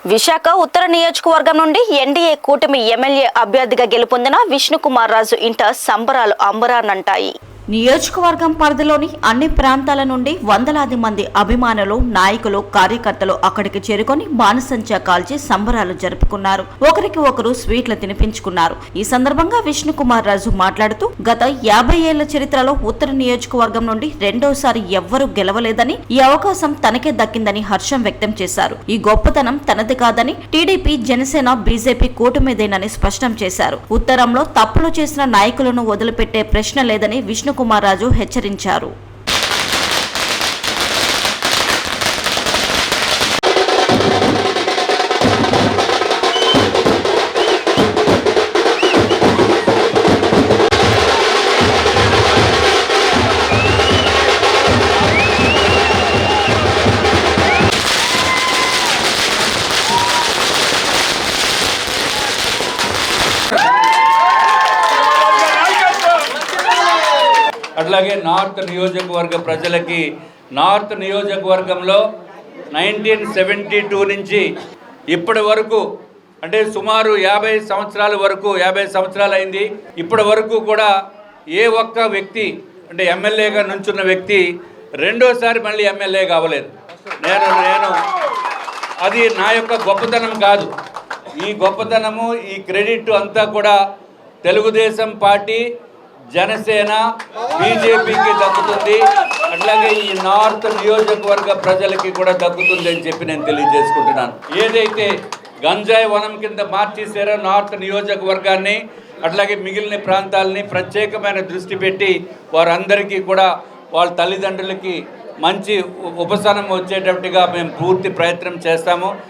విశాఖ ఉత్తర నియోజకవర్గం నుండి ఎన్డీఏ కూటమి ఎమ్మెల్యే అభ్యర్థిగా గెలుపొందిన విష్ణుకుమార్ రాజు ఇంట సంబరాలు అంబరాన్నంటాయి. నియోజకవర్గం పరిధిలోని అన్ని ప్రాంతాల నుండి వందలాది మంది అభిమానులు, నాయకులు, కార్యకర్తలు అక్కడికి చేరుకొని బాణసంచా కాల్చి సంబరాలు జరుపుకున్నారు. ఒకరికి ఒకరు స్వీట్లు తినిపించుకున్నారు. ఈ సందర్భంగా విష్ణుకుమార్ రాజు మాట్లాడుతూ గత 50 ఏళ్ల చరిత్రలో ఉత్తర నియోజకవర్గం నుండి రెండోసారి ఎవ్వరూ గెలవలేదని, ఈ అవకాశం తనకే దక్కిందని హర్షం వ్యక్తం చేశారు. ఈ గొప్పతనం తనది కాదని, టీడీపీ, జనసేన, బీజేపీ కూటమిదేనని స్పష్టం చేశారు. ఉత్తరంలో తప్పులు చేసిన నాయకులను వదిలిపెట్టే ప్రశ్న లేదని విష్ణుకుమార్ రాజు హెచ్చరించారు. అట్లాగే నార్త్ నియోజకవర్గ ప్రజలకి, నార్త్ నియోజకవర్గంలో 1972 నుంచి ఇప్పటి వరకు అంటే సుమారు 50 సంవత్సరాల వరకు 50 సంవత్సరాలు అయింది. ఇప్పటి వరకు కూడా ఏ ఒక్క వ్యక్తి అంటే ఎమ్మెల్యేగా నుంచున్న వ్యక్తి రెండోసారి మళ్ళీ ఎమ్మెల్యే కావలేదు. నేను అది నా యొక్క గొప్పతనం కాదు. ఈ గొప్పతనము, ఈ క్రెడిట్ అంతా కూడా తెలుగుదేశం పార్టీ, జనసేన, బీజేపీకి దక్కుతుంది. అట్లాగే ఈ నార్త్ నియోజకవర్గ ప్రజలకి కూడా దక్కుతుంది అని చెప్పి నేను తెలియజేసుకుంటున్నాను. ఏదైతే గంజాయి వనం కింద మార్చేశారో నార్త్ నియోజకవర్గాన్ని, అట్లాగే మిగిలిన ప్రాంతాలని ప్రత్యేకమైన దృష్టి పెట్టి వారందరికీ కూడా వాళ్ళ తల్లిదండ్రులకి మంచి ఉపశమనం వచ్చేటట్టుగా మేము పూర్తి ప్రయత్నం చేస్తాము.